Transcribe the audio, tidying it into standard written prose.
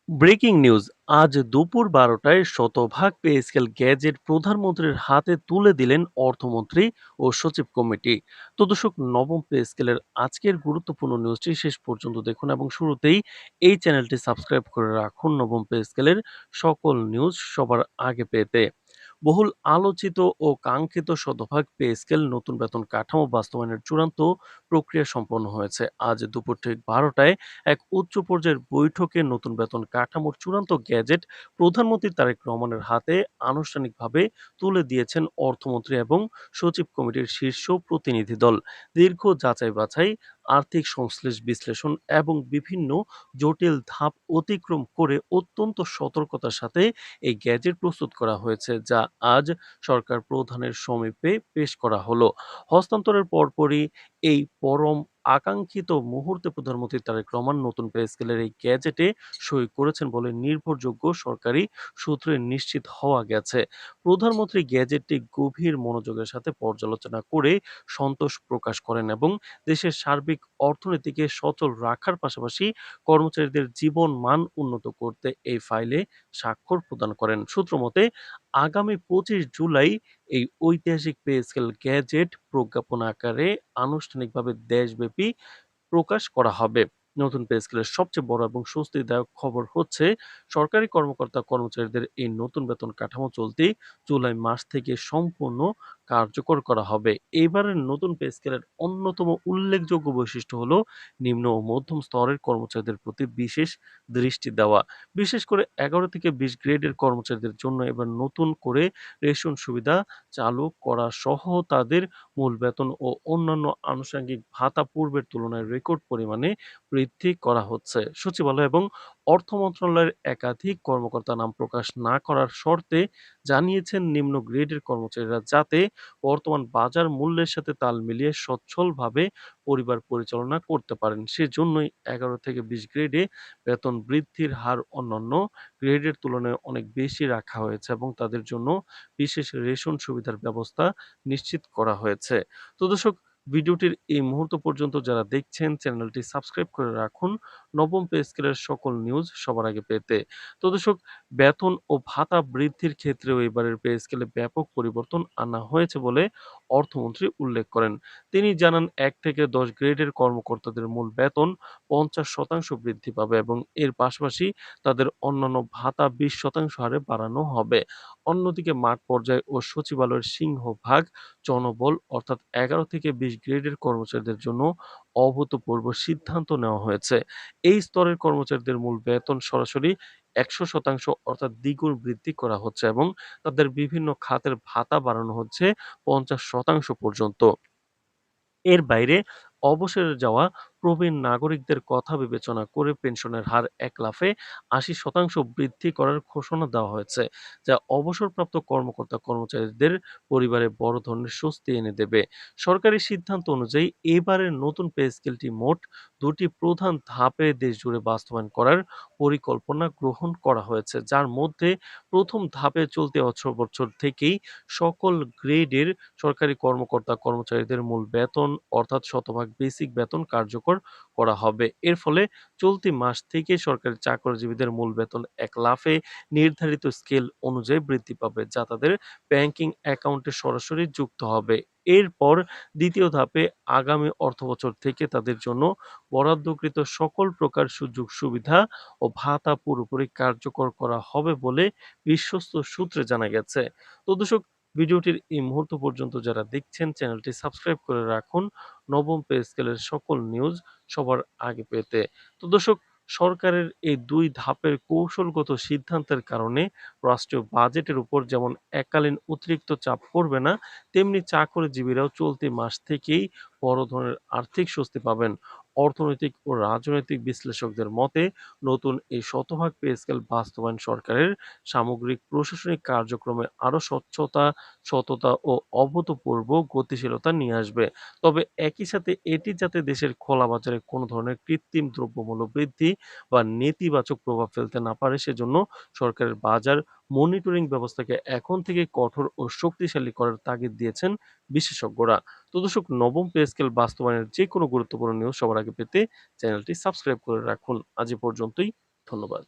Breaking news. আজ দুপুর ১২টায় শতভাগ পে স্কেল গ্যাজেট প্রধানমন্ত্রীর হাতে তুলে দিলেন অর্থমন্ত্রী ও সচিব কমিটি। তো দর্শক, নবম পে স্কেলের আজকের গুরুত্বপূর্ণ নিউজটি শেষ পর্যন্ত দেখুন এবং শুরুতেই এই চ্যানেলটি সাবস্ক্রাইব করে রাখুন নবম পে স্কেলের সকল নিউজ সবার আগে পেতে। বহুল আলোচিত ও কাঙ্ক্ষিত শতভাগ পে স্কেল নতুন বেতন কাঠামো বাস্তবায়নের চূড়ান্ত প্রক্রিয়া সম্পন্ন হয়েছে। আজ দুপুর ঠিক ১২টায় এক উচ্চ পর্যায়ের বৈঠকে নতুন বেতন কাঠামোর চূড়ান্ত গ্যাজেট প্রধানমন্ত্রী তারেক রহমানের হাতে আনুষ্ঠানিকভাবে তুলে দিয়েছেন অর্থমন্ত্রী এবং সচিব কমিটির শীর্ষ প্রতিনিধি দল। দীর্ঘ যাচাই বাছাই, আর্থিক সংশ্লেষ বিশ্লেষণ এবং বিভিন্ন জটিল ধাপ অতিক্রম করে অত্যন্ত সতর্কতার সাথে এই গ্যাজেট প্রস্তুত করা হয়েছে, যা আজ সরকার প্রধানের সমীপে পেশ করা হলো। হস্তান্তরের পরপরই এই পরম আকাঙ্ক্ষিত মুহূর্তে প্রধানমন্ত্রী তারেক রহমান নতুন পে স্কেলের এই গ্যাজেটে সই করেছেন বলে নির্ভরযোগ্য সরকারি সূত্রে নিশ্চিত হওয়া গেছে। প্রধানমন্ত্রী গ্যাজেটটি গভীর মনোযোগের সাথে পর্যালোচনা করে সন্তোষ প্রকাশ করেন এবং দেশের সার্বিক অর্থনীতিকে সচল রাখার পাশাপাশি কর্মচারীদের জীবন মান উন্নত করতে এই ফাইলে স্বাক্ষর প্রদান করেন। সূত্র মতে, আগামী ২৫ জুলাই এই ঐতিহাসিক পে স্কেল গ্যাজেট প্রজ্ঞাপন আকারে আনুষ্ঠানিকভাবে দেশব্যাপী প্রকাশ করা হবে। নতুন পে স্কেলের সবচেয়ে বড় এবং স্বস্তিদায়ক খবর হচ্ছে, সরকারি কর্মকর্তা-কর্মচারীদের এই নতুন বেতন কাঠামো চলতি জুলাই মাস থেকে সম্পূর্ণ কার্যকর করা হবে। এবারের নতুন পে স্কেলের অন্যতম উল্লেখযোগ্য বৈশিষ্ট্য হলো নিম্ন ও মধ্যম স্তরের কর্মচারীদের প্রতি বিশেষ দৃষ্টি দেওয়া। বিশেষ করে ১১ থেকে ২০ গ্রেডের কর্মচারীদের জন্য এবার নতুন করে রেশন সুবিধা চালু করা সহ তাদের মূল বেতন ও অন্যান্য আনুষঙ্গিক ভাতা পূর্বের তুলনায় রেকর্ড পরিমাণে বৃদ্ধি করা হচ্ছে। সচিবালয় এবং অর্থ মন্ত্রণালয়ের একাধিক কর্মকর্তা নাম প্রকাশ না করার শর্তে জানিয়েছেন, নিম্ন গ্রেডের কর্মচারীরা যাতে বর্তমান বাজার মূল্যের সাথে তাল মিলিয়ে সচ্ছলভাবে পরিবার পরিচালনা করতে পারেন, সেজন্যই ১১ থেকে ২০ গ্রেডে বেতন বৃদ্ধির হার অন্যান্য গ্রেডের তুলনায় অনেক বেশি রাখা হয়েছে এবং তাদের জন্য বিশেষ রেশন সুবিধার ব্যবস্থা নিশ্চিত করা হয়েছে। তো দর্শক, ভিডিওটির এই মুহূর্ত পর্যন্ত যারা দেখছেন, চ্যানেলটি সাবস্ক্রাইব করে রাখুন নবম পে স্কেলের সকল নিউজ সবার আগে পেতে। তো দর্শক, বেতন ও ভাতা বৃদ্ধির ক্ষেত্রেও এবারের পে স্কেলে ব্যাপক পরিবর্তন আনা হয়েছে বলে অর্থমন্ত্রী উল্লেখ করেন। তিনি জানান, ১ থেকে ১০ গ্রেডের কর্মকর্তাদের মূল বেতন ৫০% বৃদ্ধি পাবে এবং এর পাশাপাশি তাদের অন্যান্য ভাতা ২০% হারে বাড়ানো হবে। অন্যদিকে মাঠ পর্যায়ে ও সচিবালয়ের সিংহভাগ জনবল অর্থাৎ ১১ থেকে ২০ গ্রেডের কর্মচারীদের জন্য অভূতপূর্ব সিদ্ধান্ত নেওয়া হয়েছে। এই স্তরের কর্মচারীদের মূল বেতন সরাসরি ১০০% অর্থাৎ দ্বিগুণ বৃদ্ধি করা হচ্ছে এবং তাদের বিভিন্ন খাতের ভাতা বাড়ানো হচ্ছে ৫০% পর্যন্ত। এর বাইরে অবসরে যাওয়া প্রবীণ নাগরিকদের কথা বিবেচনা করে পেনশনের হার এক লাফে ৮০% বৃদ্ধি করার ঘোষণা দেওয়া হয়েছে, যা অবসরপ্রাপ্ত কর্মকর্তা-কর্মচারীদের পরিবারে বড় ধরনের স্বস্তি এনে দেবে। সরকারি সিদ্ধান্ত অনুযায়ী এবারের নতুন পে স্কেলটি মোট ২টি প্রধান ধাপে দেশজুড়ে বাস্তবায়ন করার পরিকল্পনা গ্রহণ করা হয়েছে, যার মধ্যে প্রথম ধাপে চলতি বছর থেকেই সকল গ্রেডের সরকারি কর্মকর্তা-কর্মচারীদের মূল বেতন অর্থাৎ শতভাগ বেসিক বেতন কার্যকর করা হবে। এর ফলে চলতি মাস থেকে সরকারি চাকরিজীবীদের মূল বেতন এক লাফে নির্ধারিত স্কেল অনুযায়ী বৃদ্ধি পাবে, যা তাদের ব্যাংকিং অ্যাকাউন্টে সরাসরি যুক্ত হবে। এরপর দ্বিতীয় ধাপে আগামী অর্থবছর থেকে তাদের জন্য বরাদ্দকৃত সকল প্রকার সুযোগ সুবিধা ও ভাতা পুরোপুরি কার্যকর করা হবে বলে বিশ্বস্ত সূত্রে জানা গেছে। তো দর্শক, ভিডিওটির এই মুহূর্ত পর্যন্ত যারা দেখছেন, চ্যানেলটি সাবস্ক্রাইব করে রাখুন নবম পে স্কেলের সকল নিউজ সবার আগে পেতে। তো দর্শক, সরকারের এই ২ ধাপের কৌশলগত সিদ্ধান্তের কারণে রাষ্ট্রীয় বাজেটের উপর যেমন এককালীন অতিরিক্ত চাপ পড়বে না, তেমনি চাকরিজীবীরাও চলতি মাস থেকেই বড় ধরনের আর্থিক স্বস্তি পাবেন। অর্থনৈতিক ও রাজনৈতিক বিশ্লেষকদের মতে, নতুন এই শতভাগ পে স্কেল বাস্তবায়ন সরকারের সামগ্রিক প্রশাসনিক কার্যক্রমে আরো স্বচ্ছতা, সততা ও অভূতপূর্ব গতিশীলতা নিয়ে আসবে। তবে একই সাথে এটি যাতে দেশের খোলা বাজারে কোনো ধরনের কৃত্রিম দ্রব্যমূল্য বৃদ্ধি বা নেতিবাচক প্রভাব ফেলতে না পারে, সেজন্য সরকারের বাজার মনিটরিং ব্যবস্থাকে এখন থেকে কঠোর ও শক্তিশালী করার তাগিদ দিয়েছেন বিশেষজ্ঞরা। তো দর্শক, নবম পে স্কেল বাস্তবায়নের যে কোনো গুরুত্বপূর্ণ নিউজ সবার আগে পেতে চ্যানেলটি সাবস্ক্রাইব করে রাখুন। আজ এ পর্যন্তই। ধন্যবাদ।